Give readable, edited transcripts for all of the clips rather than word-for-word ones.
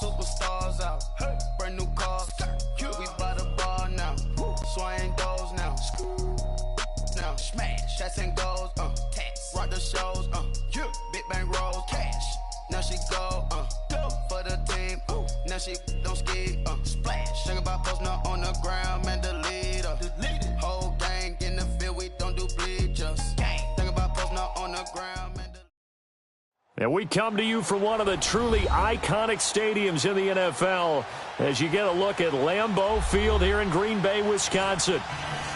Superstars out. Hey. Brand new cars. We by the bar now. Swing doors now. Now smash. Shots and goals. Rock the shows. Big bang rolls. Cash. Now she go. For the team. Now she don't ski. Splash. Think about posting up on the ground, man. The leader. Whole gang in the field. We don't do bleachers. Think about posting up on the ground, man. And we come to you from one of the truly iconic stadiums in the NFL as you get a look at Lambeau Field here in Green Bay, Wisconsin.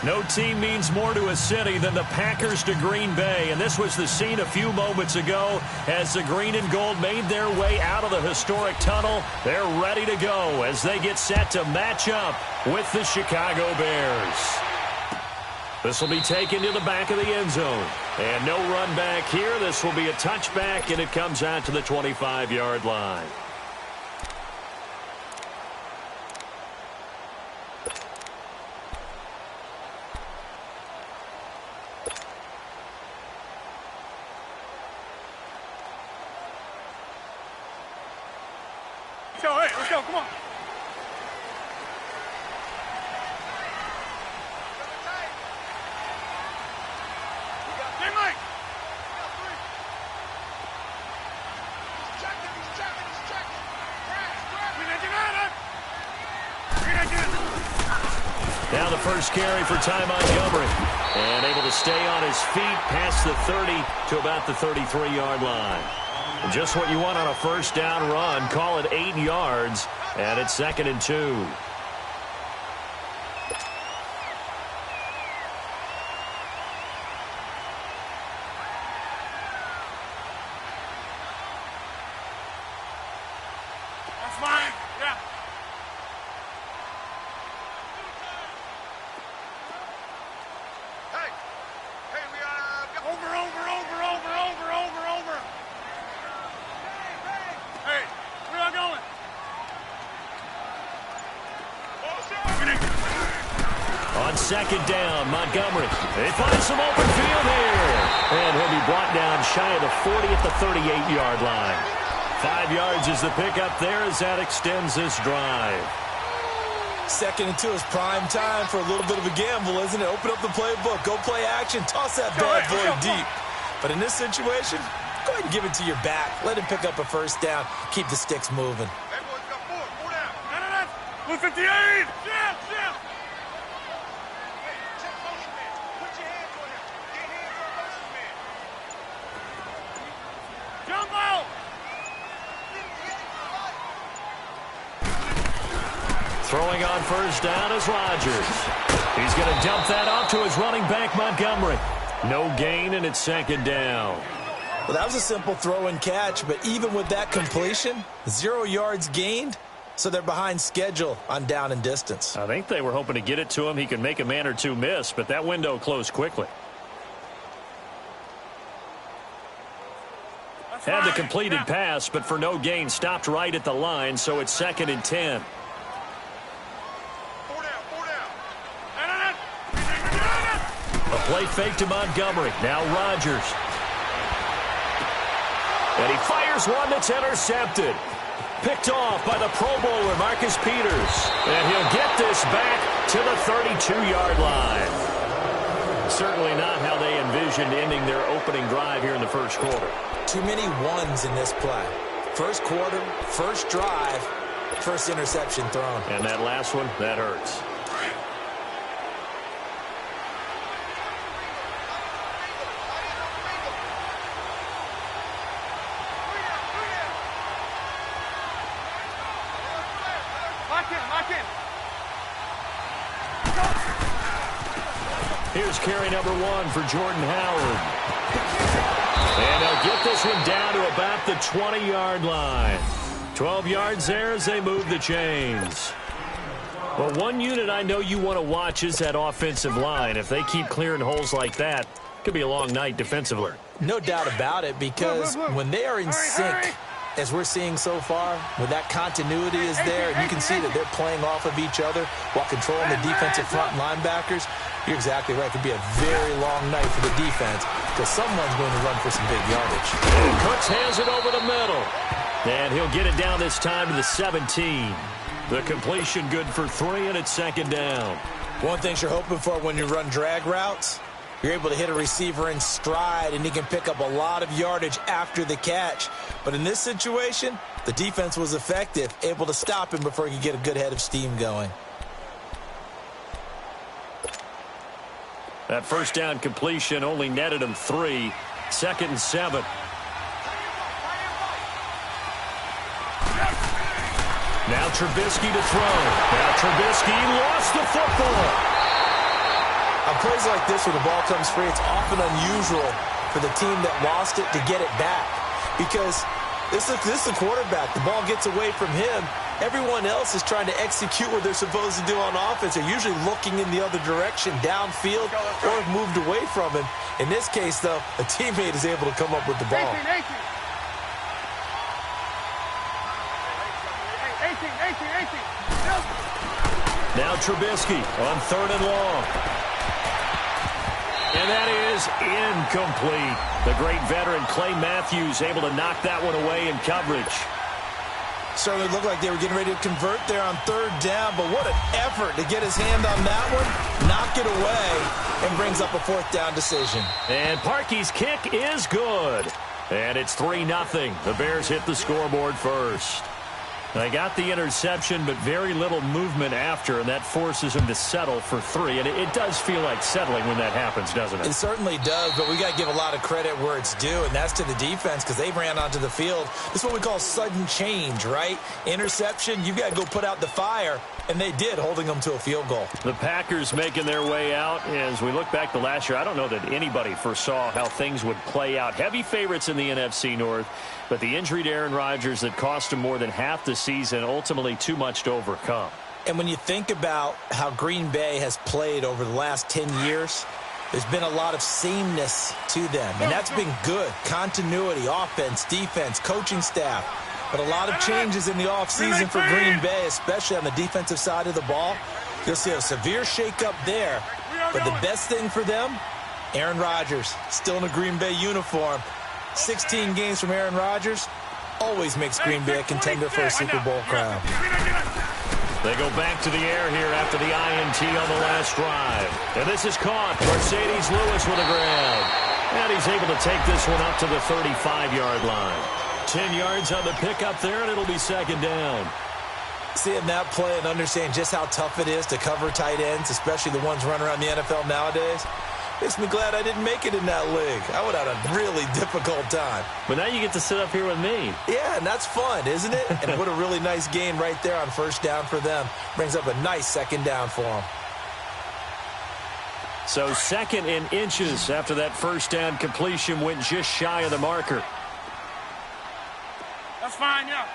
No team means more to a city than the Packers to Green Bay, and this was the scene a few moments ago as the green and gold made their way out of the historic tunnel. They're ready to go as they get set to match up with the Chicago Bears. This will be taken to the back of the end zone. And no run back here. This will be a touchback, and it comes out to the 25-yard line. Let's go, hey, let's go, come on. Now the first carry for Ty Montgomery. And able to stay on his feet past the 30 to about the 33-yard line. And just what you want on a first down run. Call it 8 yards. And it's 2nd and 2. Second down, Montgomery. They find some open field here. And he'll be brought down shy of the 40 at the 38-yard line. 5 yards is the pickup there as that extends this drive. 2nd and 2 is prime time for a little bit of a gamble, isn't it? Open up the playbook, go play action, toss that bad boy deep. But in this situation, go ahead and give it to your back. Let him pick up a first down. Keep the sticks moving. Hey, boys, got 4 down. 158. Yeah. Throwing on first down is Rodgers. He's going to dump that off to his running back, Montgomery. No gain, and it's 2nd down. Well, that was a simple throw and catch, but even with that completion, 0 yards gained, so they're behind schedule on down and distance. I think they were hoping to get it to him. He could make a man or two miss, but that window closed quickly. Had the completed pass, but for no gain, stopped right at the line, so it's 2nd and 10. A play fake to Montgomery. Now Rodgers. And he fires one that's intercepted. Picked off by the Pro Bowler, Marcus Peters. And he'll get this back to the 32-yard line. Certainly not how they envisioned ending their opening drive here in the first quarter. Too many ones in this play. First quarter, first drive, first interception thrown. And that last one, that hurts. Here's carry number 1 for Jordan Howard. And they'll get this one down to about the 20-yard line. 12 yards there as they move the chains. Well, one unit I know you want to watch is that offensive line. If they keep clearing holes like that, it could be a long night defensively. No doubt about it, because when they are in sync, as we're seeing so far, when that continuity is there, and you can see that they're playing off of each other while controlling the defensive front linebackers, you're exactly right. It could be a very long night for the defense because someone's going to run for some big yardage. And Cooks hands it over the middle. And he'll get it down this time to the 17. The completion good for 3, and it's second down. One thing you're hoping for when you run drag routes, you're able to hit a receiver in stride, and he can pick up a lot of yardage after the catch. But in this situation, the defense was effective, able to stop him before he could get a good head of steam going. That first down completion only netted him 3. Second and 7. Now Trubisky to throw. Now Trubisky lost the football. On plays like this where the ball comes free, it's often unusual for the team that lost it to get it back. Because this is a quarterback. The ball gets away from him. Everyone else is trying to execute what they're supposed to do on offense. They're usually looking in the other direction, downfield, or have moved away from him. In this case, though, a teammate is able to come up with the ball. Now Trubisky on 3rd and long. And that is incomplete. The great veteran Clay Matthews able to knock that one away in coverage. Certainly looked like they were getting ready to convert there on 3rd down, but what an effort to get his hand on that one, knock it away, and brings up a 4th down decision. And Parkey's kick is good. And it's 3-0. The Bears hit the scoreboard first. They got the interception, but very little movement after, and that forces him to settle for 3. And it does feel like settling when that happens, doesn't it? It certainly does, but we got to give a lot of credit where it's due, and that's to the defense because they ran onto the field. This is what we call sudden change, right? Interception, you've got to go put out the fire, and they did, holding them to a field goal. The Packers making their way out. As we look back to last year, I don't know that anybody foresaw how things would play out. Heavy favorites in the NFC North, but the injury to Aaron Rodgers that cost him more than half the season, ultimately too much to overcome. And when you think about how Green Bay has played over the last 10 years, there's been a lot of sameness to them, and that's been good. Continuity, offense, defense, coaching staff. But a lot of changes in the offseason for Green Bay, especially on the defensive side of the ball. You'll see a severe shakeup there. But the best thing for them, Aaron Rodgers, still in a Green Bay uniform. 16 games from Aaron Rodgers always makes Green Bay a contender for a Super Bowl crown. They go back to the air here after the INT on the last drive. And this is caught. Mercedes Lewis with a grab. And he's able to take this one up to the 35-yard line. 10 yards on the pickup there, and it'll be second down. Seeing that play and understand just how tough it is to cover tight ends, especially the ones running around the NFL nowadays, makes me glad I didn't make it in that league. I would have had a really difficult time. But now you get to sit up here with me. Yeah, and that's fun, isn't it? And what a really nice game right there on first down for them. Brings up a nice second down for them. So 2nd and inches after that first down completion went just shy of the marker. That's fine, yeah.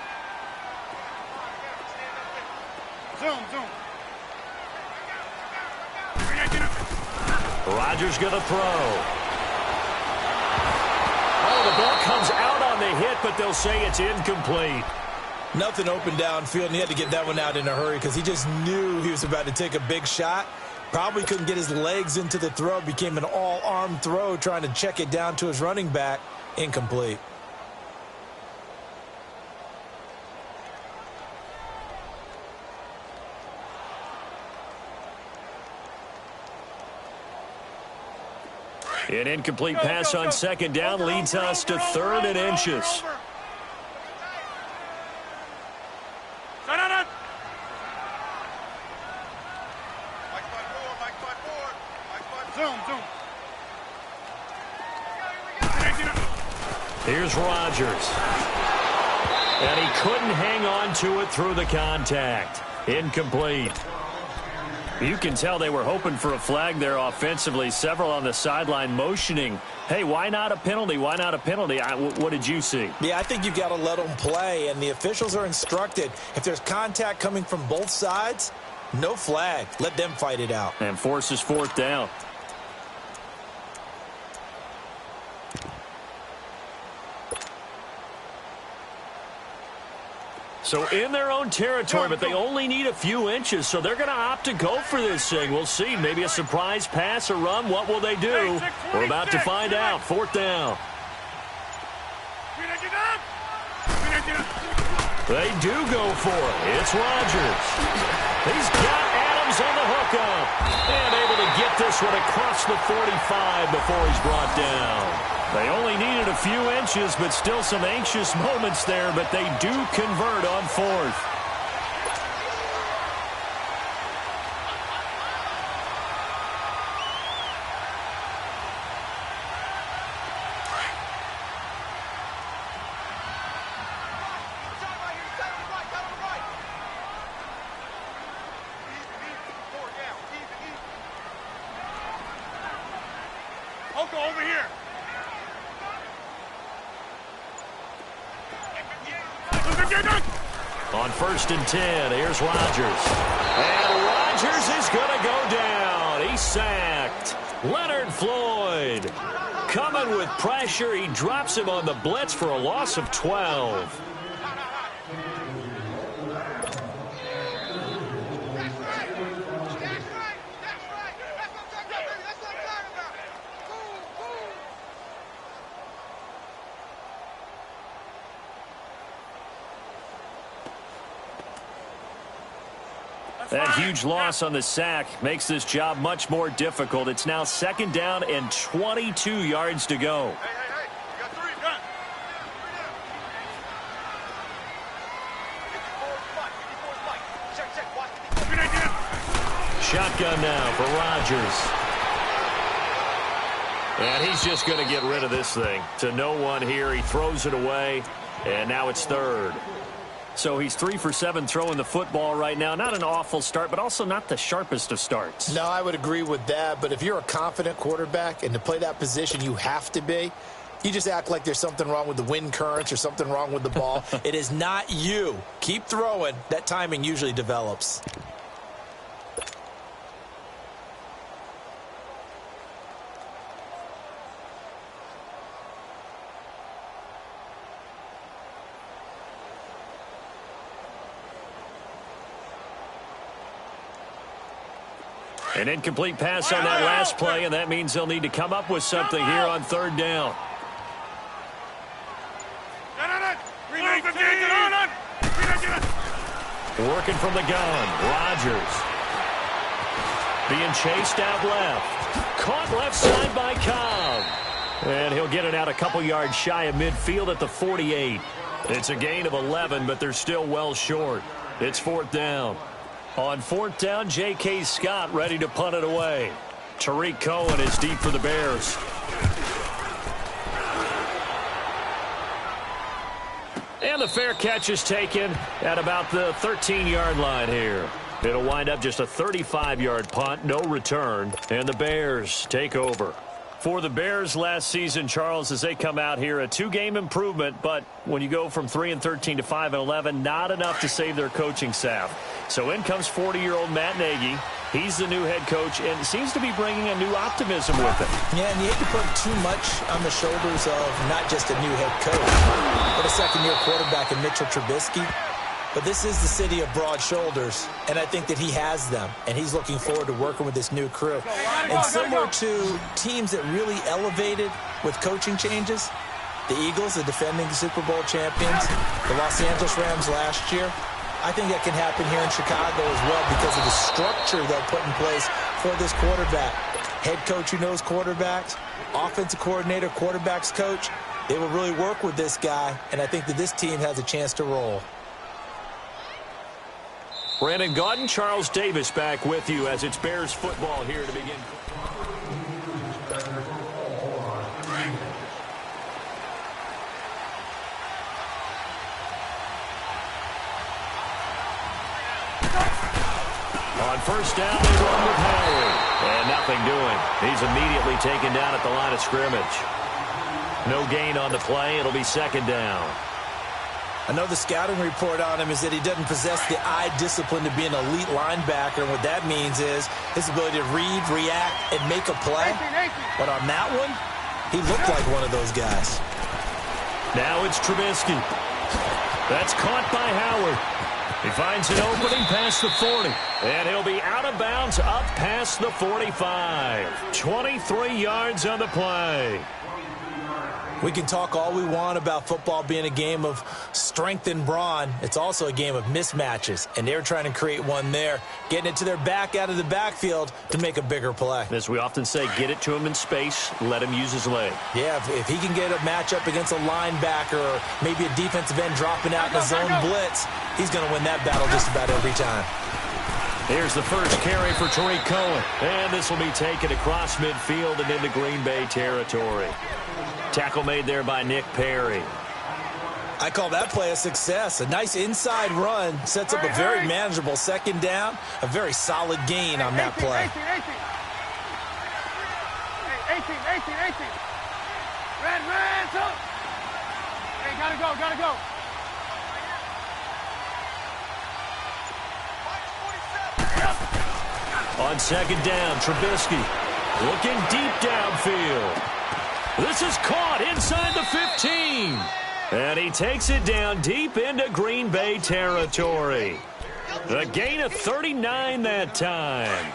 Zoom. Rodgers going to throw. Oh, the ball comes out on the hit, but they'll say it's incomplete. Nothing open downfield, and he had to get that one out in a hurry because he just knew he was about to take a big shot. Probably couldn't get his legs into the throw. Became an all-arm throw trying to check it down to his running back. Incomplete. An incomplete pass on second down leads us to 3rd and inches. Here's Rodgers. And he couldn't hang on to it through the contact. Incomplete. You can tell they were hoping for a flag there offensively. Several on the sideline motioning, hey, why not a penalty? Why not a penalty? What did you see? Yeah, I think you've got to let them play, and the officials are instructed. If there's contact coming from both sides, no flag. Let them fight it out. And forces 4th down. So in their own territory, but they only need a few inches, so they're going to opt to go for this thing. We'll see. Maybe a surprise pass or run. What will they do? We're about to find out. 4th down. They do go for it. It's Rodgers. He's got Adams on the hookup. And able to get this one across the 45 before he's brought down. They only needed a few inches, but still some anxious moments there. But they do convert on fourth. Over here. On 1st and 10, here's Rodgers. And Rodgers is going to go down. He's sacked. Leonard Floyd coming with pressure. He drops him on the blitz for a loss of 12. That huge loss on the sack makes this job much more difficult. It's now 2nd down and 22 yards to go. Hey, you got 3 done. Shotgun now for Rodgers. And he's just going to get rid of this thing. To no one here. He throws it away, and now it's 3rd. So he's 3 for 7 throwing the football right now. Not an awful start, but also not the sharpest of starts. No, I would agree with that. But if you're a confident quarterback and to play that position you have to be, you just act like there's something wrong with the wind currents or something wrong with the ball. It is not you. Keep throwing. That timing usually develops. An incomplete pass on that last play, and that means they'll need to come up with something here on 3rd down. Working from the gun, Rodgers. Being chased out left. Caught left side by Cobb. And he'll get it out a couple yards shy of midfield at the 48. It's a gain of 11, but they're still well short. It's 4th down. On 4th down, J.K. ready to punt it away. Tariq Cohen is deep for the Bears. And the fair catch is taken at about the 13-yard line here. It'll wind up just a 35-yard punt, no return, and the Bears take over. For the Bears last season, Charles, as they come out here, a 2-game improvement, but when you go from 3-13 to 5-11, not enough to save their coaching staff. So in comes 40-year-old Matt Nagy. He's the new head coach and seems to be bringing a new optimism with him. Yeah, and you hate to put too much on the shoulders of not just a new head coach, but a second-year quarterback in Mitchell Trubisky. But this is the city of broad shoulders, and I think that he has them, and he's looking forward to working with this new crew. And similar to teams that really elevated with coaching changes, the Eagles, the defending Super Bowl champions, the Los Angeles Rams last year, I think that can happen here in Chicago as well because of the structure they'll put in place for this quarterback. Head coach who knows quarterbacks, offensive coordinator, quarterbacks coach, they will really work with this guy, and I think that this team has a chance to roll. Brandon Gaudin, Charles Davis back with you as it's Bears football here to begin. On 1st down, they run with Howard. And nothing doing. He's immediately taken down at the line of scrimmage. No gain on the play. It'll be 2nd down. I know the scouting report on him is that he doesn't possess the eye discipline to be an elite linebacker. And what that means is his ability to read, react, and make a play. But on that one, he looked like one of those guys. Now it's Trubisky. That's caught by Howard. He finds an opening past the 40. And he'll be out of bounds up past the 45. 23 yards on the play. We can talk all we want about football being a game of strength and brawn. It's also a game of mismatches, and they're trying to create one there, getting it to their back out of the backfield to make a bigger play. As we often say, get it to him in space, let him use his leg. Yeah, if he can get a matchup against a linebacker or maybe a defensive end dropping out in a zone blitz, he's going to win that battle just about every time. Here's the first carry for Tariq Cohen, and this will be taken across midfield and into Green Bay territory. Tackle made there by Nick Perry. I call that play a success. A nice inside run sets up a very manageable second down, a very solid gain on that play. 18. Red, so. Hey, gotta go. On second down, Trubisky looking deep downfield. This is caught inside the 15. And he takes it down deep into Green Bay territory. A gain of 39 that time.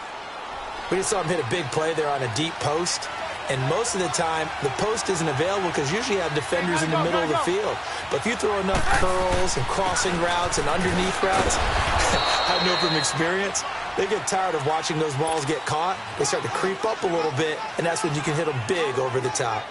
We just saw him hit a big play there on a deep post. And most of the time, the post isn't available because usually you have defenders in the middle of the field. But if you throw enough curls and crossing routes and underneath routes, I know from experience, they get tired of watching those balls get caught. They start to creep up a little bit, and that's when you can hit them big over the top.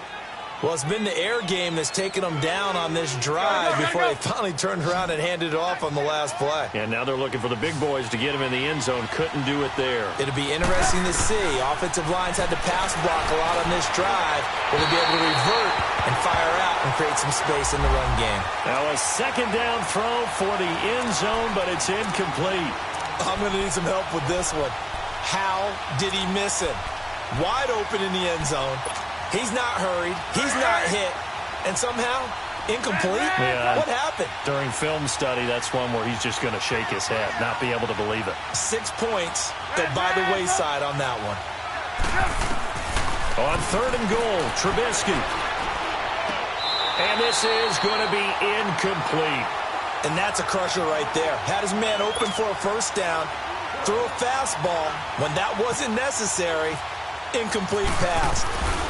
Well, it's been the air game that's taken them down on this drive before they finally turned around and handed it off on the last play. And now they're looking for the big boys to get him in the end zone. Couldn't do it there. It'll be interesting to see. Offensive lines had to pass block a lot on this drive. Will they be able to revert and fire out and create some space in the run game? Now a second down throw for the end zone, but it's incomplete. I'm going to need some help with this one. How did he miss it? Wide open in the end zone. He's not hurried. He's not hit. And somehow, incomplete? Yeah. What happened? During film study, that's one where he's just going to shake his head, not be able to believe it. 6 points go by the wayside on that one. On third and goal, Trubisky. And this is going to be incomplete. And that's a crusher right there. Had his man open for a first down, threw a fastball when that wasn't necessary. Incomplete pass.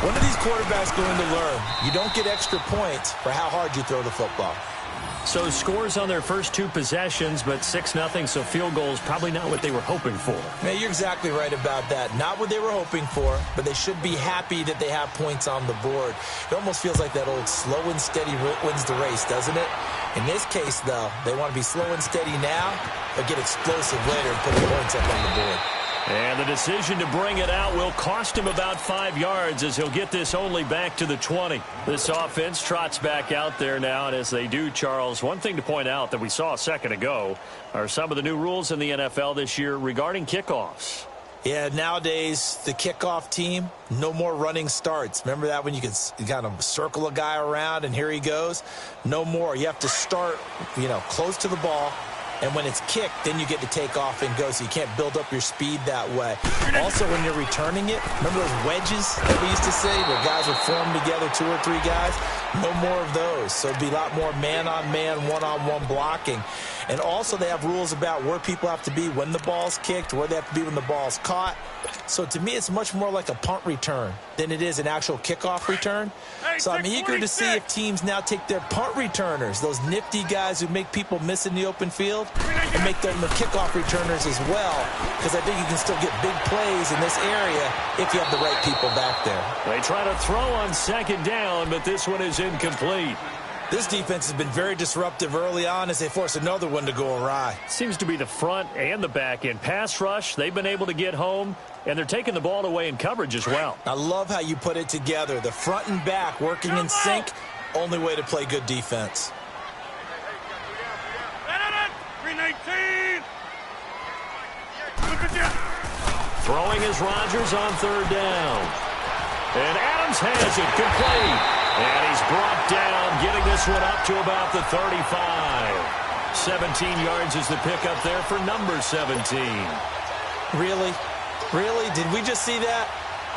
When are these quarterbacks going to learn? You don't get extra points for how hard you throw the football. So scores on their first two possessions, but 6-0, so field goals probably not what they were hoping for. Yeah, you're exactly right about that. Not what they were hoping for, but they should be happy that they have points on the board. It almost feels like that old slow and steady wins the race, doesn't it? In this case, though, they want to be slow and steady now, but get explosive later and put the points up on the board. And the decision to bring it out will cost him about 5 yards as he'll get this only back to the 20. This offense trots back out there now, and as they do, Charles, one thing to point out that we saw a second ago are some of the new rules in the NFL this year regarding kickoffs. Yeah, nowadays, the kickoff team, no more running starts. Remember that when you could kind of circle a guy around and here he goes? No more. You have to start, close to the ball. And when it's kicked, then you get to take off and go, so you can't build up your speed that way. Also, when you're returning it, remember those wedges that we used to say where guys would form together, 2 or 3 guys? No more of those. So it'd be a lot more man-on-man, one-on-one blocking. And also they have rules about where people have to be when the ball's kicked, where they have to be when the ball's caught. So to me, it's much more like a punt return than it is an actual kickoff return. So I'm eager to see if teams now take their punt returners, those nifty guys who make people miss in the open field, and make them the kickoff returners as well, because I think you can still get big plays in this area if you have the right people back there. They try to throw on second down, but this one is incomplete. This defense has been very disruptive early on as they force another one to go awry. Seems to be the front and the back end. Pass rush, they've been able to get home, and they're taking the ball away in coverage as well. I love how you put it together. The front and back working in sync, only way to play good defense. 319. Throwing is Rodgers on third down. And Adams has it complete. And he's brought down, getting this one up to about the 35. 17 yards is the pickup there for number 17. Really? Really? Did we just see that?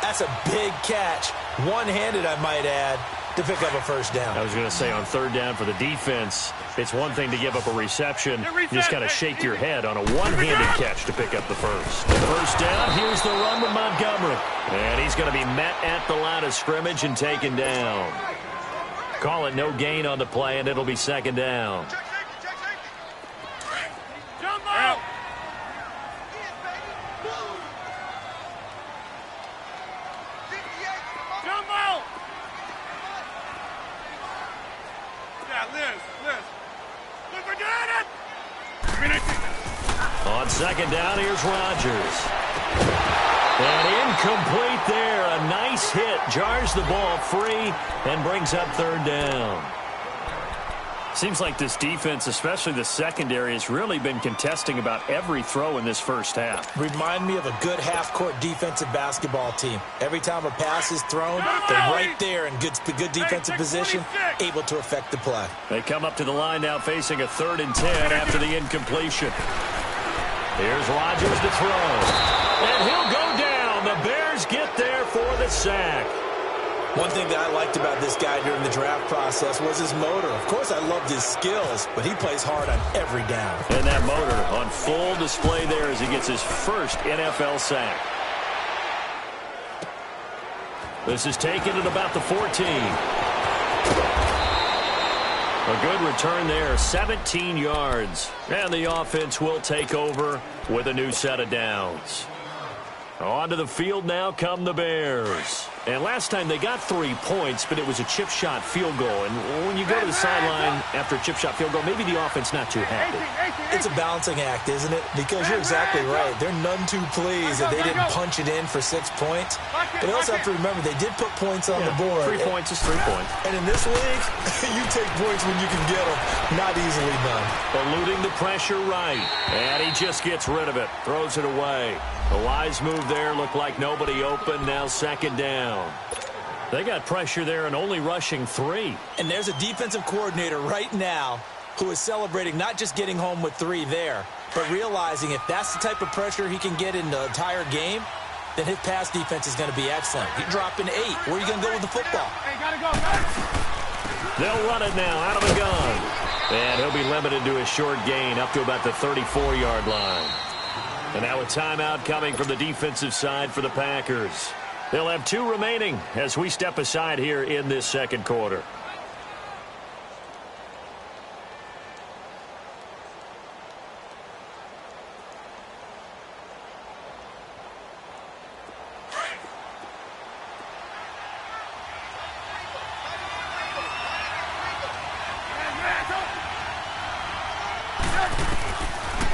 That's a big catch. One-handed, I might add, to pick up a first down. I was going to say on third down for the defense, it's one thing to give up a reception. You just got to shake your head on a one-handed catch to pick up the first. First down, here's the run with Montgomery. And he's going to be met at the line of scrimmage and taken down. Call it no gain on the play, and it'll be second down. Jump out! Jump out! Yeah, Liz. Look, we're doing it! On second down, here's Rodgers. And incomplete there. A nice hit. Jars the ball free and brings up third down. Seems like this defense, especially the secondary, has really been contesting about every throw in this first half. Remind me of a good half-court defensive basketball team. Every time a pass is thrown, they're right there in good defensive position, able to affect the play. They come up to the line now facing a 3rd and 10 after the incompletion. Here's Rodgers to throw. And he'll go down. The Bears get there for the sack. One thing that I liked about this guy during the draft process was his motor. Of course, I loved his skills, but he plays hard on every down. And that motor on full display there as he gets his first NFL sack. This is taken at about the 14. A good return there, 17 yards. And the offense will take over with a new set of downs. Onto the field now come the Bears. And last time they got 3 points, but it was a chip shot field goal. And when you go to the sideline after a chip shot field goal, maybe the offense not too happy. It's a balancing act, isn't it? Because you're exactly right. They're none too pleased that they didn't punch it in for 6 points. But you also have to remember they did put points on the board. 3 points is 3 points. And in this league, you take points when you can get them. Not easily done. Eluding the pressure right. And he just gets rid of it. Throws it away. A wise move there. Looked like nobody open. Now second down. They got pressure there and only rushing 3. And there's a defensive coordinator right now who is celebrating not just getting home with 3 there, but realizing if that's the type of pressure he can get in the entire game, then his pass defense is going to be excellent. You're dropping 8. Where are you going to go with the football? Hey, gotta go. They'll run it now out of the gun. And he'll be limited to a short gain up to about the 34-yard line. And now a timeout coming from the defensive side for the Packers. They'll have 2 remaining as we step aside here in this second quarter.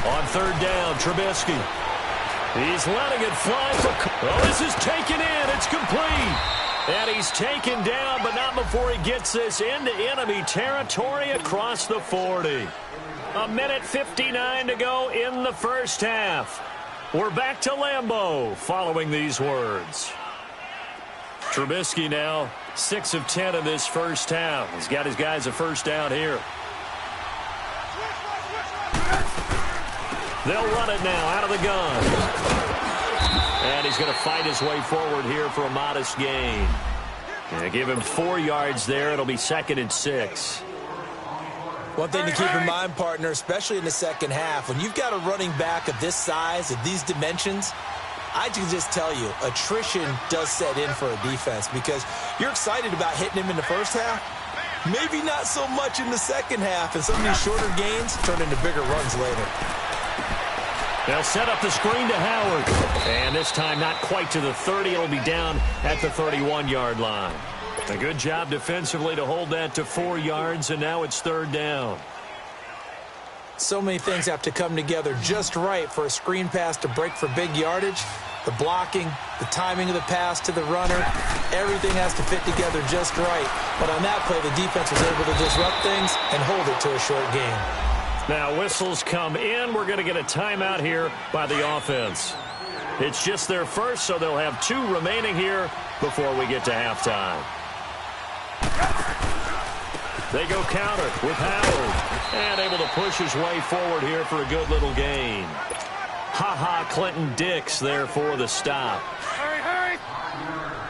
On third down, Trubisky. He's letting it fly for... Oh, this is taken in. It's complete. And he's taken down, but not before he gets this into enemy territory across the 40. 1:59 to go in the first half. We're back to Lambeau following these words. Trubisky now 6 of 10 in this first half. He's got his guys a first down here. They'll run it now out of the gun. And he's going to fight his way forward here for a modest gain. And give him 4 yards there. It'll be 2nd and 6. One thing to keep in mind, partner, especially in the second half, when you've got a running back of this size, of these dimensions, I can just tell you, attrition does set in for a defense because you're excited about hitting him in the first half. Maybe not so much in the second half, and some of these shorter gains turn into bigger runs later. They'll set up the screen to Howard. And this time not quite to the 30. It'll be down at the 31-yard line. A good job defensively to hold that to 4 yards, and now it's third down. So many things have to come together just right for a screen pass to break for big yardage. The blocking, the timing of the pass to the runner, everything has to fit together just right. But on that play, the defense was able to disrupt things and hold it to a short gain. Now whistles come in. We're going to get a timeout here by the offense. It's just their first, so they'll have 2 remaining here before we get to halftime. They go counter with Howard. And able to push his way forward here for a good little gain. Clinton Dix there for the stop. Hurry!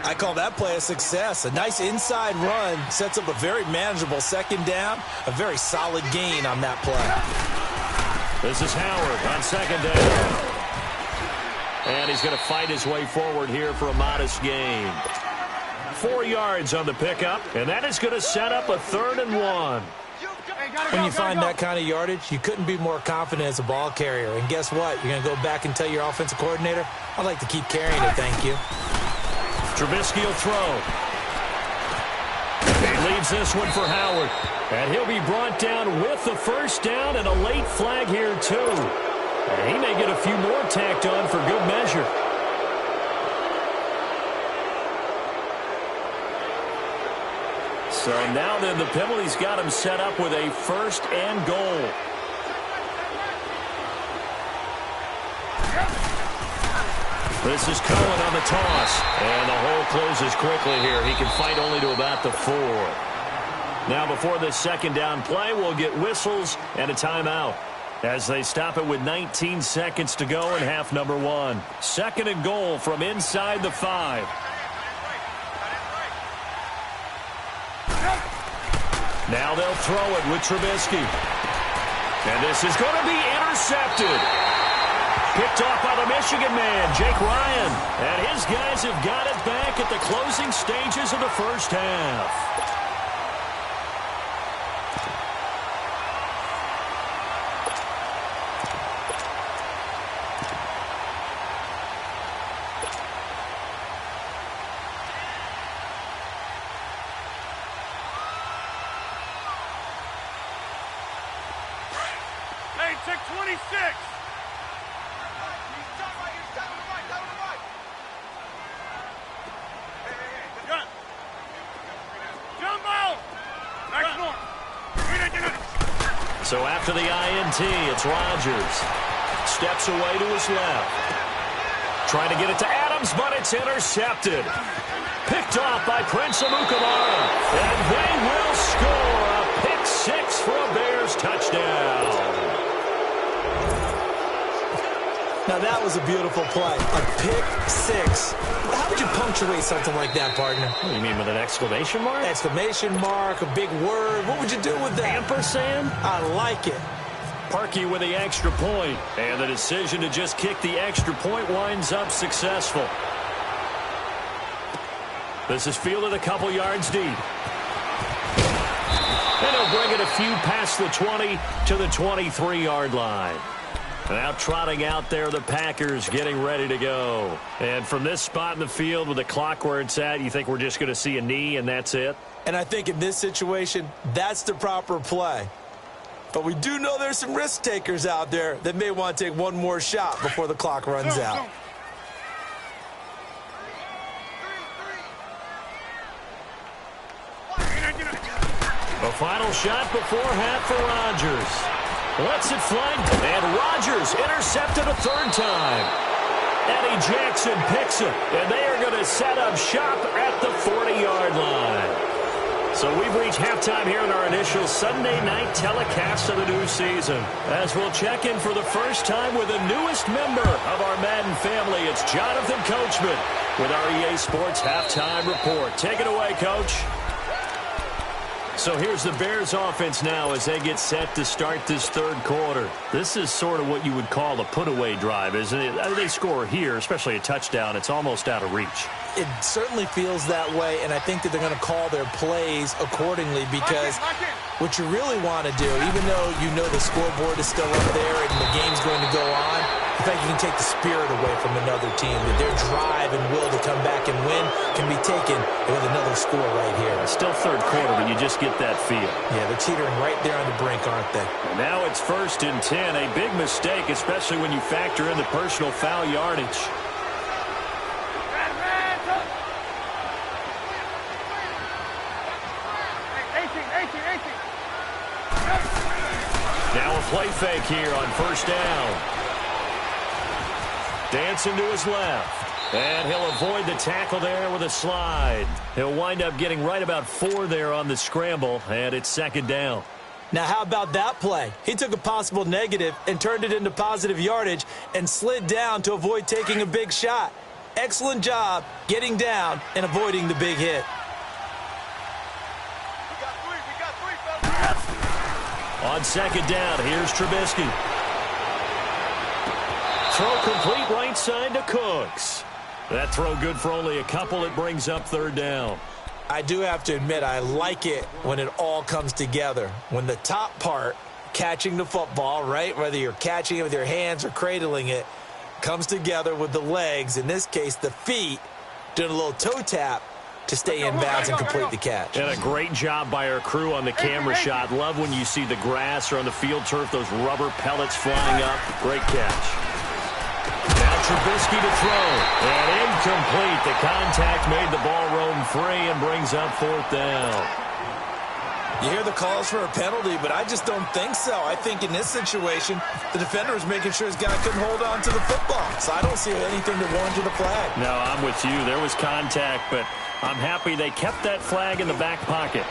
I call that play a success. A nice inside run sets up a very manageable second down. A very solid gain on that play. This is Howard on second down. And he's going to fight his way forward here for a modest gain. 4 yards on the pickup, and that is going to set up a 3rd and 1. When you find that kind of yardage, you couldn't be more confident as a ball carrier. And guess what? You're going to go back and tell your offensive coordinator, I'd like to keep carrying it, thank you. Trubisky will throw. He leaves this one for Howard. And he'll be brought down with the first down and a late flag here, too. And he may get a few more tacked on for good measure. So now then the penalty's got him set up with a 1st and goal. This is Cohen on the toss. And the hole closes quickly here. He can fight only to about the 4. Now before this 2nd down play, we'll get whistles and a timeout as they stop it with 19 seconds to go in half number 1. 2nd and goal from inside the 5. Now they'll throw it with Trubisky. And this is going to be intercepted. Picked off by the Michigan man, Jake Ryan. And his guys have got it back at the closing stages of the first half. Check 26. So after the INT, it's Rodgers. Steps away to his left. Trying to get it to Adams, but it's intercepted. Picked off by Prince Amukamara. And they will score a pick 6 for a Bears touchdown. Now, that was a beautiful play. A pick 6. How would you punctuate something like that, partner? What do you mean, with an exclamation mark? Exclamation mark, a big word. What would you do with that? Ampersand? I like it. Parkey with the extra point. And the decision to just kick the extra point winds up successful. This is fielded a couple yards deep. And he'll bring it a few past the 20 to the 23-yard line. Now trotting out there, the Packers getting ready to go. And from this spot in the field with the clock where it's at, you think we're just going to see a knee and that's it? And I think in this situation, that's the proper play. But we do know there's some risk takers out there that may want to take one more shot before the clock runs out. A final shot before half for Rodgers. Lets it fly, and Rodgers intercepted a 3rd time. Eddie Jackson picks it, and they are going to set up shop at the 40-yard line. So we've reached halftime here in our initial Sunday night telecast of the new season. As we'll check in for the first time with the newest member of our Madden family, it's Jonathan Coachman with our EA Sports Halftime Report. Take it away, Coach. So here's the Bears offense now as they get set to start this 3rd quarter. This is sort of what you would call a put-away drive, isn't it? They score here, especially a touchdown. It's almost out of reach. It certainly feels that way, and I think that they're going to call their plays accordingly because what you really want to do, even though you know the scoreboard is still up there and the game's going to go on, in fact, you can take the spirit away from another team, that their drive and will to come back and win can be taken with another score right here. Still 3rd quarter, but you just get that feel. Yeah, they're teetering right there on the brink, aren't they? And now it's 1st and 10, a big mistake, especially when you factor in the personal foul yardage. Now a play fake here on 1st down. Dancing to his left. And he'll avoid the tackle there with a slide. He'll wind up getting right about 4 there on the scramble, and it's 2nd down. Now, how about that play? He took a possible negative and turned it into positive yardage and slid down to avoid taking a big shot. Excellent job getting down and avoiding the big hit. On 2nd down, here's Trubisky. Throw complete right side to Cooks. That throw good for only a couple. It brings up third down. I do have to admit, I like it when it all comes together. When the top part, catching the football, right, whether you're catching it with your hands or cradling it, comes together with the legs, in this case the feet, doing a little toe tap to stay in bounds and complete the catch. And a great job by our crew on the camera shot. Love when you see the grass or on the field turf, those rubber pellets flying up. Great catch. Now Trubisky to throw. And incomplete. The contact made the ball roam free and brings up fourth down. You hear the calls for a penalty, but I just don't think so. I think in this situation, the defender was making sure his guy couldn't hold on to the football. So I don't see anything that warranted a flag. No, I'm with you. There was contact, but I'm happy they kept that flag in the back pocket.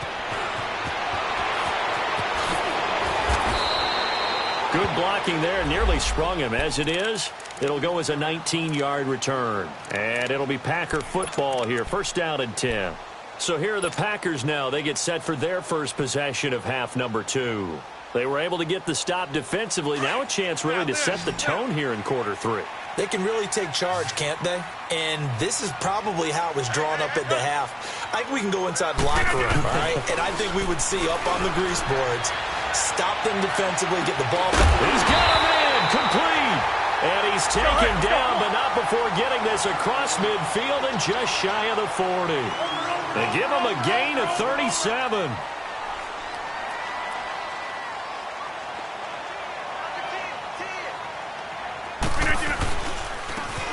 Good blocking there. Nearly sprung him. As it is, it'll go as a 19-yard return. And it'll be Packer football here. First down and 10. So here are the Packers now. They get set for their first possession of half number 2. They were able to get the stop defensively. Now a chance really to set the tone here in quarter 3. They can really take charge, can't they? And this is probably how it was drawn up at the half. I think we can go inside the locker room, all right? And I think we would see up on the grease boards, stop them defensively, get the ball back. He's got him in, complete. And he's taken down, but not before getting this across midfield and just shy of the 40. They give him a gain of 37.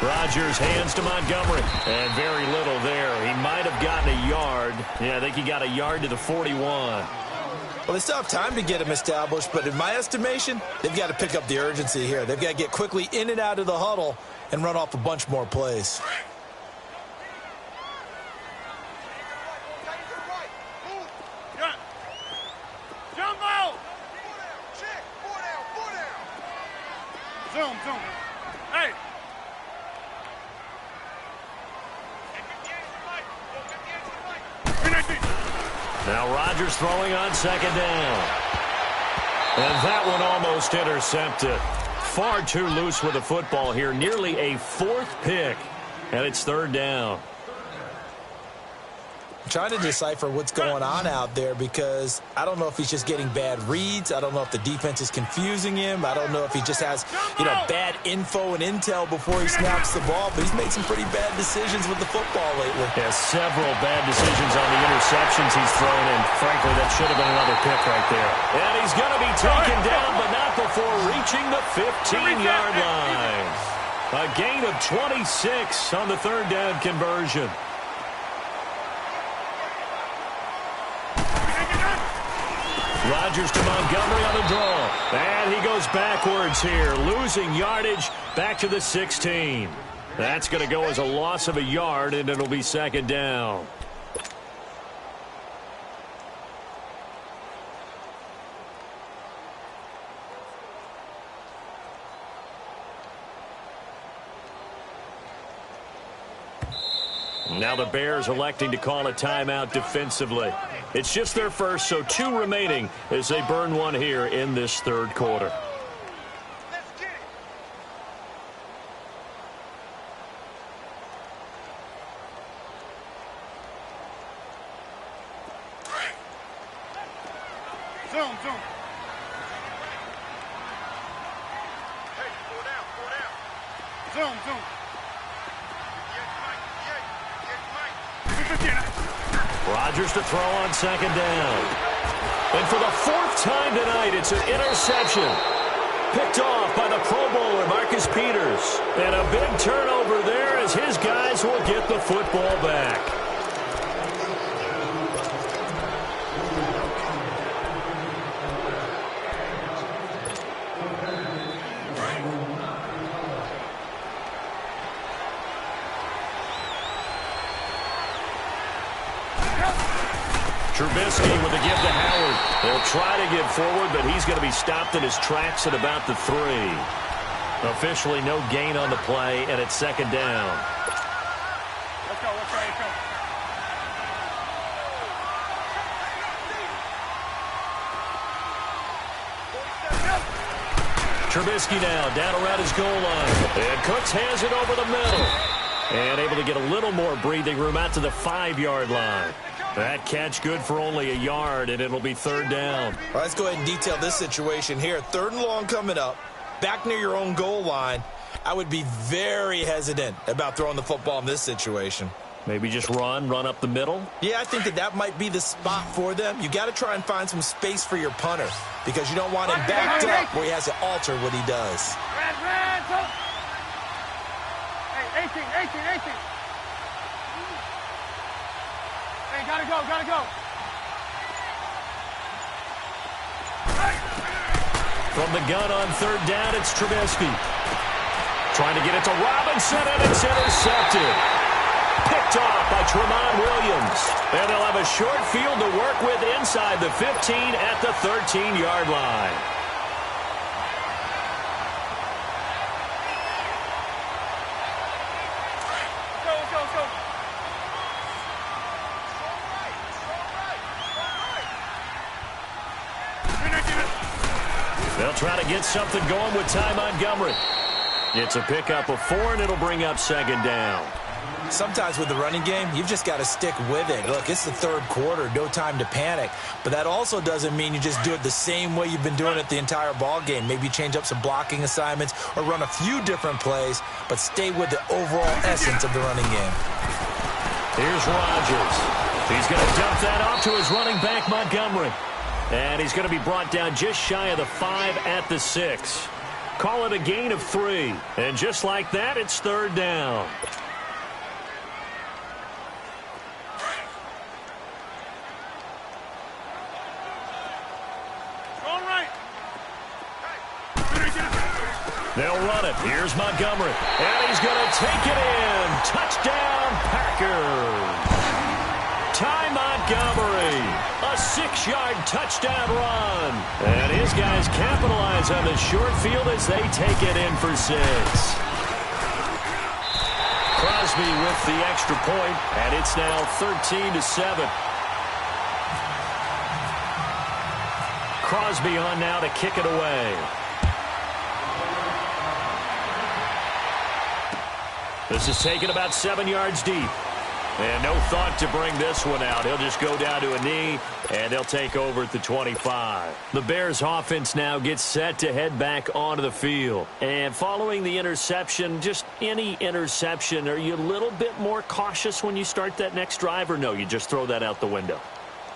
Rodgers hands to Montgomery. And very little there. He might have gotten a yard. Yeah, I think he got a yard to the 41. Well, they still have time to get him established, but in my estimation, they've got to pick up the urgency here. They've got to get quickly in and out of the huddle and run off a bunch more plays. Zoom. Hey. Now Rodgers throwing on second down. And that one almost intercepted. Far too loose with the football here. Nearly a fourth pick. And it's third down. I'm trying to decipher what's going on out there because I don't know if he's just getting bad reads. I don't know if the defense is confusing him. I don't know if he just has, bad info and intel before he snaps the ball. But he's made some pretty bad decisions with the football lately. Yeah, several bad decisions on the interceptions he's thrown, and frankly, that should have been another pick right there. And he's going to be taken down, but not before reaching the 15-yard line. A gain of 26 on the third down conversion. Rodgers to Montgomery on the draw. And he goes backwards here, losing yardage back to the 16. That's going to go as a loss of a yard, and it'll be second down. Now the Bears electing to call a timeout defensively. It's just their first, so 2 remaining as they burn one here in this third quarter. Zoom. Hey, pull down. Zoom. Rodgers to throw on second down. And for the 4th time tonight, it's an interception. Picked off by the Pro Bowler, Marcus Peters. And a big turnover there as his guys will get the football back. Trubisky with a give to Howard. They'll try to get forward, but he's going to be stopped in his tracks at about the 3. Officially no gain on the play, and it's second down. Let's go. Trubisky now down around his goal line. And Cooks has it over the middle. And able to get a little more breathing room out to the 5-yard line. That catch good for only a yard, and it'll be third down. All right, let's go ahead and detail this situation here. 3rd and long coming up, back near your own goal line. I would be very hesitant about throwing the football in this situation. Maybe just run up the middle? Yeah, I think that might be the spot for them. You got to try and find some space for your punter because you don't want him backed up where he has to alter what he does. Hey, 18. Hey, gotta go. From the gun on 3rd down, it's Trubisky. Trying to get it to Robinson, and it's intercepted. Picked off by Tramon Williams. And they'll have a short field to work with inside the 15 at the 13-yard line. Go. They'll try to get something going with Ty Montgomery. It's a pickup of 4, and it'll bring up 2nd down. Sometimes with the running game, you've just got to stick with it. Look, it's the 3rd quarter, no time to panic. But that also doesn't mean you just do it the same way you've been doing it the entire ball game. Maybe change up some blocking assignments or run a few different plays, but stay with the overall essence of the running game. Here's Rodgers. He's going to dump that off to his running back, Montgomery. And he's going to be brought down just shy of the 5 at the 6. Call it a gain of 3. And just like that, it's 3rd down. They'll run it. Here's Montgomery. And he's going to take it in. Touchdown, Packers. Ty Montgomery. A 6-yard touchdown run. And his guys capitalize on the short field as they take it in for 6. Crosby with the extra point, and it's now 13-7. Crosby on now to kick it away. This is taken about 7 yards deep. And no thought to bring this one out. He'll just go down to a knee, and they'll take over at the 25. The Bears offense now gets set to head back onto the field. And following the interception, just any interception, are you a little bit more cautious when you start that next drive, or no, you just throw that out the window?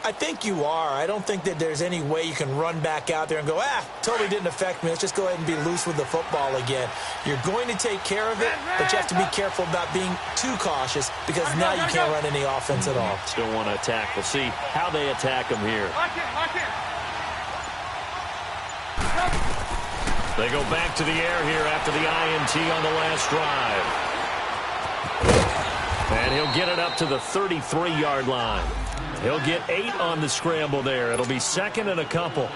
I think you are. I don't think that there's any way you can run back out there and go, totally didn't affect me. Let's just go ahead and be loose with the football again. You're going to take care of it, but you have to be careful about being too cautious because now you can't run any offense at all. Still want to attack. We'll see how they attack them here. They go back to the air here after the INT on the last drive. And he'll get it up to the 33-yard line. He'll get 8 on the scramble there. It'll be 2nd and a couple.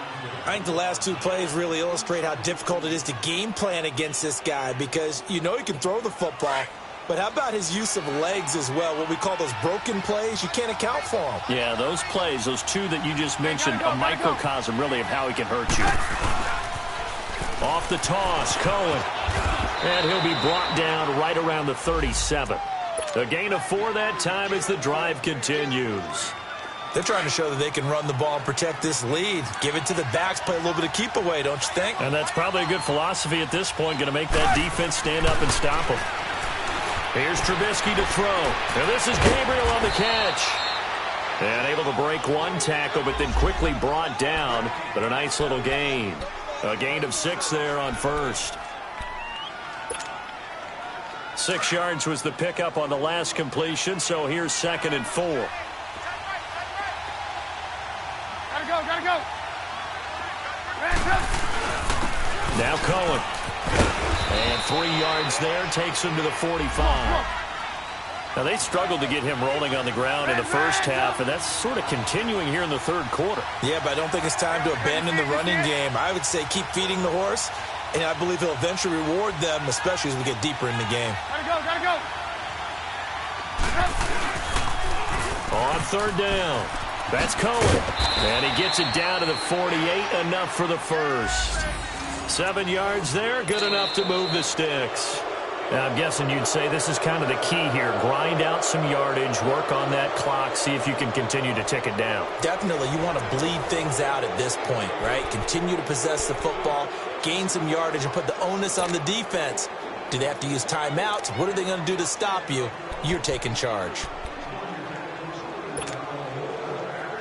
I think the last 2 plays really illustrate how difficult it is to game plan against this guy because you know he can throw the football, but how about his use of legs as well, what we call those broken plays? You can't account for them. Yeah, those plays, those 2 that you just mentioned, a microcosm really of how he can hurt you. Off the toss, Cohen. And he'll be brought down right around the 37. A gain of 4 that time as the drive continues. They're trying to show that they can run the ball and protect this lead. Give it to the backs, play a little bit of keep away, don't you think? And that's probably a good philosophy at this point, going to make that defense stand up and stop them. Here's Trubisky to throw. And this is Gabriel on the catch. And able to break 1 tackle, but then quickly brought down. But a nice little gain. A gain of 6 there on first. 6 yards was the pickup on the last completion, so here's 2nd and 4. Gotta go. Now Cohen. And 3 yards there takes him to the 45. Now they struggled to get him rolling on the ground in the first half, and that's sort of continuing here in the 3rd quarter. Yeah, but I don't think it's time to abandon the running game. I would say keep feeding the horse, and I believe he'll eventually reward them, especially as we get deeper in the game. Gotta go. On 3rd down. That's Cohen. And he gets it down to the 48, enough for the first. 7 yards there, good enough to move the sticks. I'm guessing you'd say this is kind of the key here. Grind out some yardage, work on that clock, see if you can continue to tick it down. Definitely, you want to bleed things out at this point, right? Continue to possess the football, gain some yardage, and put the onus on the defense. Do they have to use timeouts? What are they going to do to stop you? You're taking charge.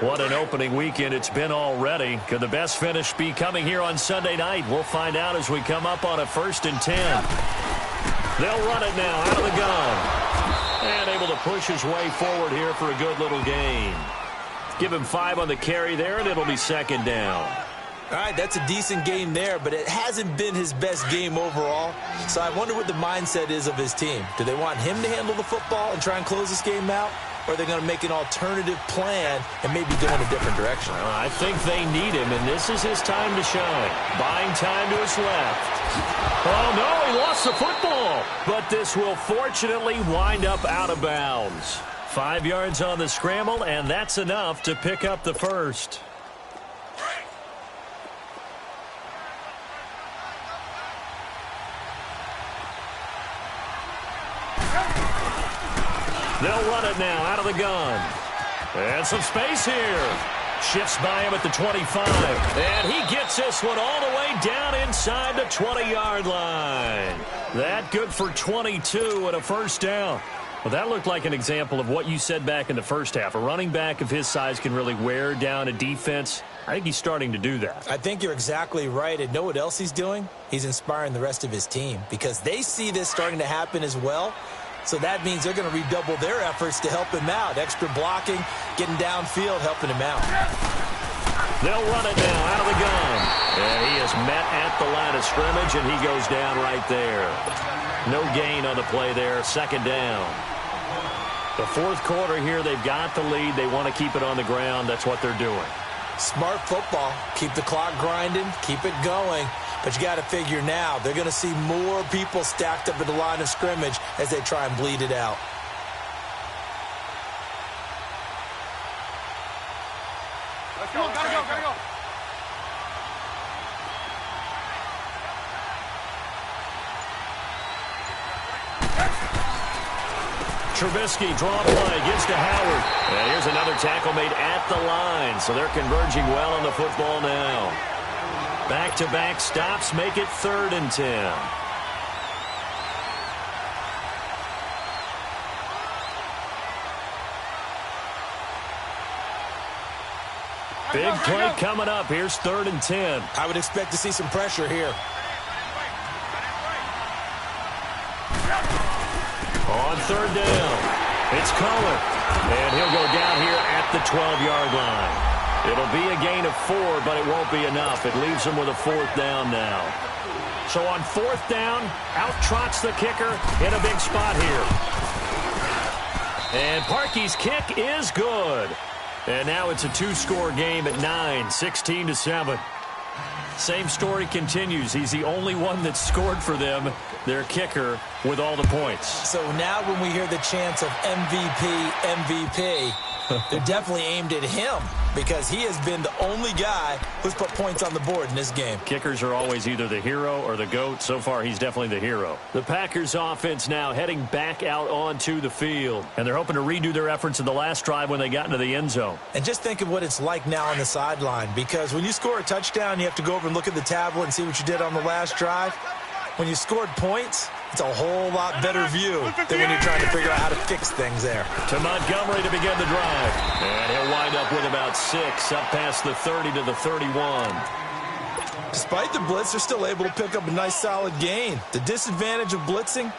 What an opening weekend it's been already. Could the best finish be coming here on Sunday night? We'll find out as we come up on a 1st and 10. They'll run it now out of the gun. And able to push his way forward here for a good little gain. Give him 5 on the carry there, and it'll be 2nd down. All right, that's a decent game there, but it hasn't been his best game overall. So I wonder what the mindset is of his team. Do they want him to handle the football and try and close this game out? Or are they going to make an alternative plan and maybe go in a different direction? I think they need him, and this is his time to shine. Buying time to his left. Oh, no, he lost the football. But this will fortunately wind up out of bounds. 5 yards on the scramble, and that's enough to pick up the first. They'll run it now out of the gun. And some space here. Shifts by him at the 25. And he gets this one all the way down inside the 20-yard line. That good for 22 and a 1st down. Well, that looked like an example of what you said back in the first half. A running back of his size can really wear down a defense. I think he's starting to do that. I think you're exactly right. And know what else he's doing? He's inspiring the rest of his team because they see this starting to happen as well. So that means they're going to redouble their efforts to help him out. Extra blocking, getting downfield, helping him out. They'll run it now out of the gun. And he is met at the line of scrimmage, and he goes down right there. No gain on the play there. 2nd down. The 4th quarter here, they've got the lead. They want to keep it on the ground. That's what they're doing. Smart football. Keep the clock grinding. Keep it going. But you got to figure now, they're going to see more people stacked up at the line of scrimmage as they try and bleed it out. Let's go, gotta go. Trubisky, draw play, gives to Howard. And here's another tackle made at the line. So they're converging well on the football now. Back-to-back stops make it 3rd and 10. Big play coming up. Here's 3rd and 10. I would expect to see some pressure here. On 3rd down, it's Cullen. And he'll go down here at the 12-yard line. It'll be a gain of 4, but it won't be enough. It leaves him with a 4th down now. So on 4th down, out trots the kicker in a big spot here. And Parkey's kick is good. And now it's a 2-score game at 9, 16-7. Same story continues. He's the only one that's scored for them, their kicker, with all the points. So now when we hear the chants of MVP, they're definitely aimed at him because he has been the only guy who's put points on the board in this game. Kickers are always either the hero or the GOAT. So far, he's definitely the hero. The Packers offense now heading back out onto the field. And they're hoping to redo their efforts in the last drive when they got into the end zone. And just think of what it's like now on the sideline, because when you score a touchdown, you have to go over and look at the tablet and see what you did on the last drive. When you scored points, it's a whole lot better view than when you're trying to figure out how to fix things there. To Montgomery to begin the drive. And he'll wind up with about 6, up past the 30 to the 31. Despite the blitz, they're still able to pick up a nice solid gain. The disadvantage of blitzing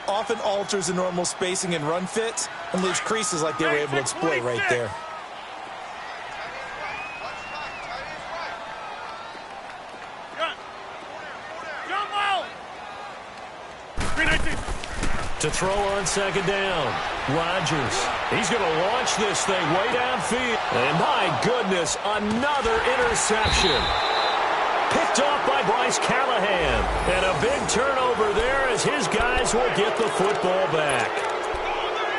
often alters the normal spacing and run fits and leaves creases like they were able to exploit right there. To throw on 2nd down, Rodgers. He's going to launch this thing way downfield. And my goodness, another interception. Picked off by Bryce Callahan. And a big turnover there as his guys will get the football back.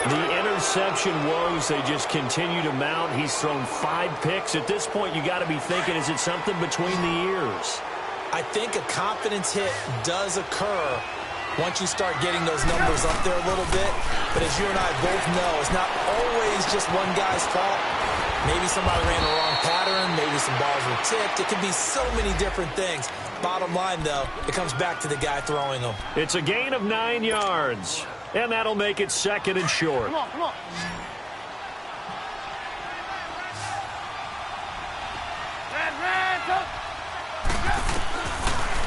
The interception woes, they just continue to mount. He's thrown 5 picks. At this point, you got to be thinking, is it something between the ears? I think a confidence hit does occur once you start getting those numbers up there a little bit. But as you and I both know, it's not always just one guy's fault. Maybe somebody ran the wrong pattern. Maybe some balls were tipped. It could be so many different things. Bottom line, though, it comes back to the guy throwing them. It's a gain of 9 yards, and that'll make it 2nd and short. Come on, come on.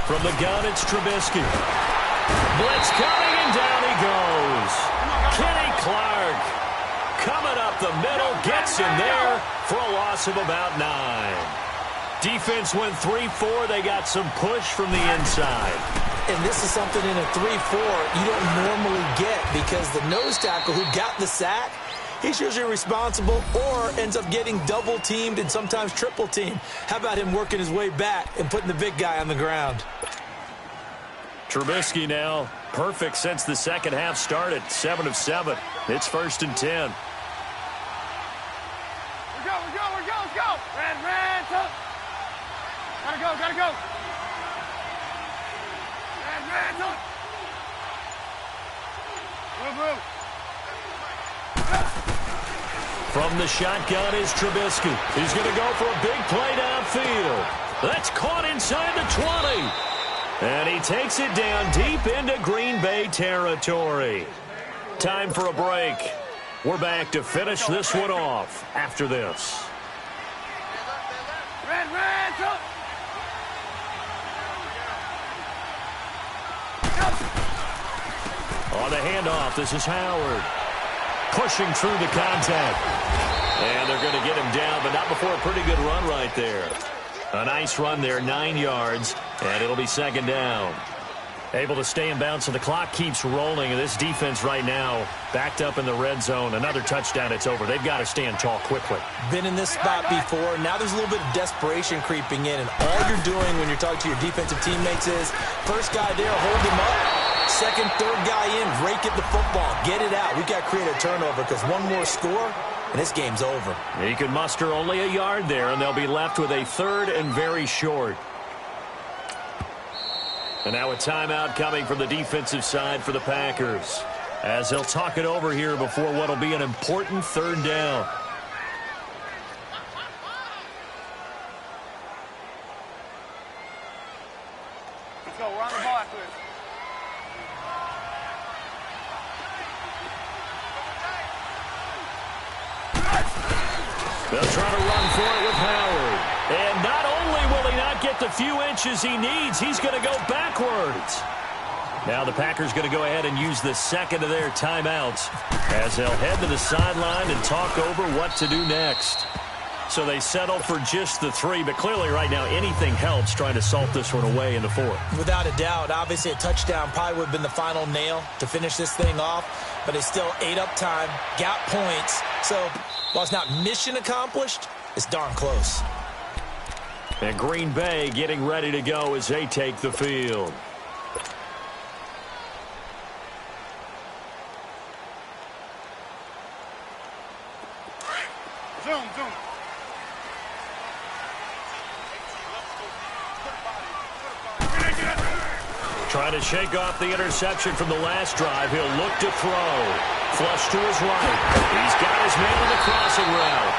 From the gun, it's Trubisky. Blitz coming, and down he goes. Kenny Clark coming up the middle, gets in there for a loss of about 9. Defense went 3-4. They got some push from the inside. And this is something in a 3-4 you don't normally get, because the nose tackle who got the sack, he's usually responsible or ends up getting double-teamed and sometimes triple-teamed. How about him working his way back and putting the big guy on the ground? Trubisky now, perfect since the second half started, 7 of 7. It's 1st and 10. Let's go. Red, tough. Gotta go. Red, tough. Blue. From the shotgun is Trubisky. He's going to go for a big play downfield. That's caught inside the 20. And he takes it down deep into Green Bay territory. Time for a break. We're back to finish this one off after this. Red, tough. On the handoff, this is Howard. Pushing through the contact. And they're going to get him down, but not before a pretty good run right there. A nice run there, 9 yards, and it'll be 2nd down. Able to stay in bounds, so the clock keeps rolling, and this defense right now backed up in the red zone. Another touchdown, it's over. They've got to stand tall quickly. Been in this spot before. Now there's a little bit of desperation creeping in, and all you're doing when you're talking to your defensive teammates is, first guy there, hold him up. Second, third guy in, rake at the football. Get it out. We got to create a turnover, because one more score, and this game's over. He can muster only a yard there, and they'll be left with a 3rd and very short. And now a timeout coming from the defensive side for the Packers, as they'll talk it over here before what will be an important 3rd down. Let's go. We're on the ball after this. They'll try to run for it with Howard. And not only will he not get the few inches he needs, he's going to go backwards. Now the Packers going to go ahead and use the 2nd of their timeouts as they'll head to the sideline and talk over what to do next. So they settle for just the 3, but clearly right now anything helps trying to salt this one away in the 4th. Without a doubt, obviously a touchdown probably would have been the final nail to finish this thing off, but it's still ate up time, got points. So while it's not mission accomplished, it's darn close. And Green Bay getting ready to go as they take the field. Zoom. Trying to shake off the interception from the last drive. He'll look to throw. Flush to his right. He's got his man on the crossing route.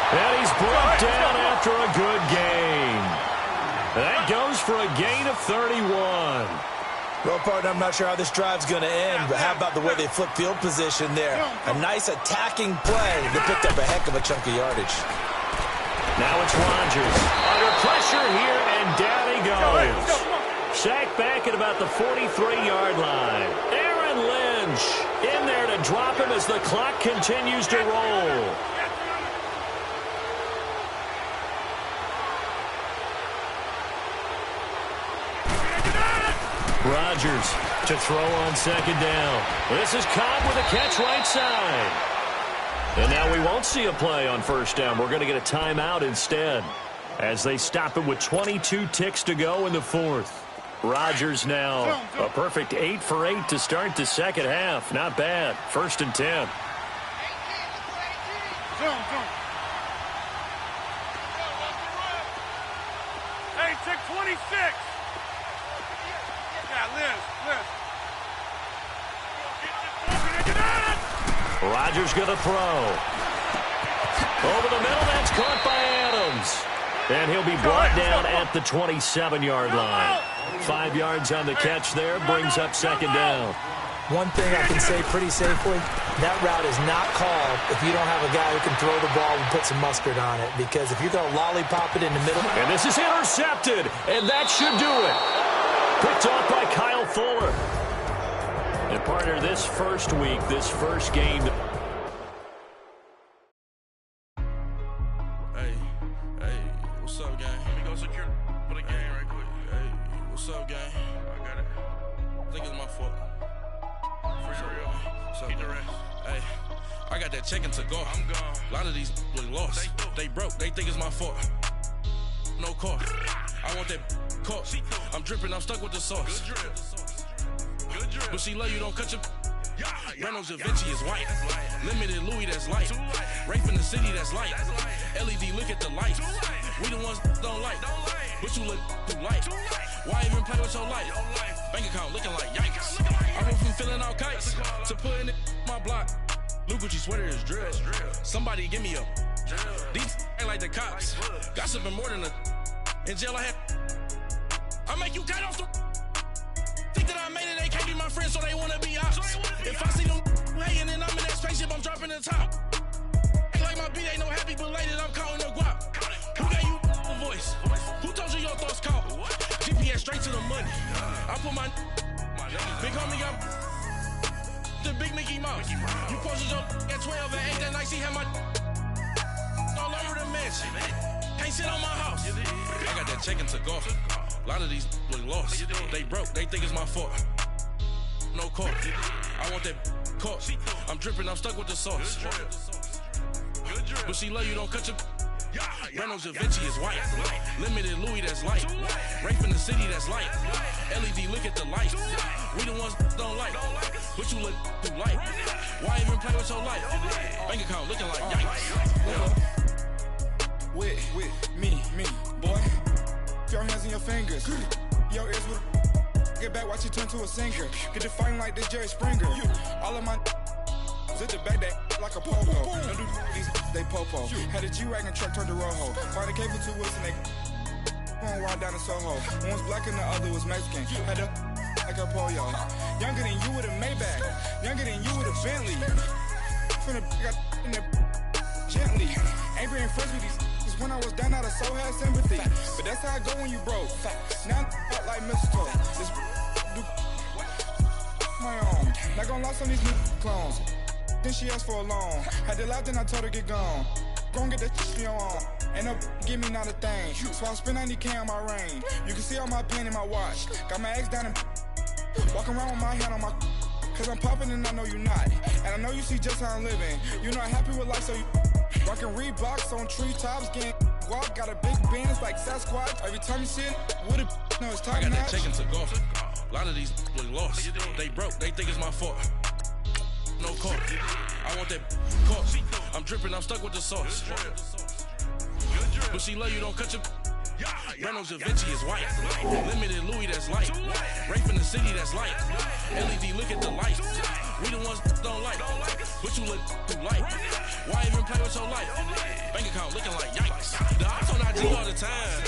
And he's brought down after a good gain. That goes for a gain of 31. Well, partner, I'm not sure how this drive's going to end, but how about the way they flip field position there? A nice attacking play. They picked up a heck of a chunk of yardage. Now it's Rodgers. Under pressure here, and down he goes. Sacked back at about the 43-yard line. Aaron Lynch in there to drop him as the clock continues to roll. Rodgers to throw on 2nd down. This is Cobb with a catch right side. And now we won't see a play on 1st down. We're going to get a timeout instead as they stop it with 22 ticks to go in the 4th. Rodgers now a perfect 8 for 8 to start the 2nd half. Not bad. 1st and 10. Hey, check 26. Yeah, Liz. Rodgers going to throw. Over the middle, that's caught by Adams. And he'll be brought down at the 27-yard line. 5 yards on the catch there, brings up second down. One thing I can say pretty safely, that route is not called if you don't have a guy who can throw the ball and put some mustard on it. Because if you're going to lollipop it in the middle. And this is intercepted, and that should do it. Picked off by Kyle Fuller. And partner, this first week, this first game. What's up, gang? Let me go secure for the game right quick. Hey, what's up, gang? I got it. I think it's my fault. For real. What's up, keep the rest. Hey, I got that check-in to go. I'm gone. A lot of these look lost. They broke. They think it's my fault. No cost. I want that caught. I'm dripping. I'm stuck with the sauce. Good drip. Good drip. But she love you. Don't cut your. Reynolds Da Vinci is white. Limited Louis, that's light. Rape in the city, that's light. LED, look at the light. We the ones don't like. But you look too light. Why even play with your life? Bank account looking like yikes. I went from filling out kites to putting it in my block. Blue Gucci sweater is drill. Somebody give me a. These ain't like the cops. Gossiping more than a. In jail I had. I make you cut off the. Think that I made it, they can't be my friends, so they wanna be ops. If I see them hating and I'm in that spaceship, I'm dropping the top. Ain't like my beat, ain't no happy belated, I'm counting the guap. Who gave you a voice? Who told you your thoughts count? GPS straight to the money. I put my big homie got the big Mickey Mouse. You posted your at 12 and 8 that night, she had my all over the mansion. Can't sit on my house. I got that check-in to go. A lot of these look lost. They broke. They think it's my fault. No cost. I want that caught. I'm dripping. I'm stuck with the sauce. But she love you. Don't cut your. Reynolds Da Vinci is white. Limited Louis, that's light. Rape in the city, that's light. LED, look at the light. We the ones don't like. But you look too light. Why even play with your life? Bank account looking like yikes. With me, boy. Your hands in your fingers. Your ears with get back, watch you turn to a singer. Get to fighting like this Jerry Springer. All of my zip the back that like a pogo. Don't do these they popo. Had a G-Wagon truck turned to Rojo. Find a cable 2 wheels and they going wild down in Soho. One was black and the other was Mexican. Had a like a pollo. Younger than you with a Maybach. Younger than you with a Bentley. From the got in the gently. Ain't being friends with these. When I was down out of soul had sympathy. But that's how I go when you broke. Now I'm out like mistletoe. This do my own. Not gonna lie on these new clones. Then she asked for a loan. Had to laugh, then I told her get gone. Gon' get that shit on. Ain't no give me not a thing. So I spend 90K on my range. You can see all my pain in my watch. Got my ex down and walking around with my hand on my. Cause I'm popping and I know you not. And I know you see just how I'm living. You're not happy with life, so you. Rockin' Reeboks on treetops, getting guap, got a big Benz like Sasquatch. Every time you see it, with it, no, it's top notch. I got that check-in to go. A lot of these look lost. They broke, they think it's my fault. No cost. I want that caught. I'm dripping, I'm stuck with the sauce. But she love you, don't cut your. Reynolds Da Vinci is white. Limited Louis, that's light. Rape in the city, that's light. LED, look at the light. We the ones don't like. But you look too light. Why even play with your life? Bank account looking like yikes. The odds on IG all the time.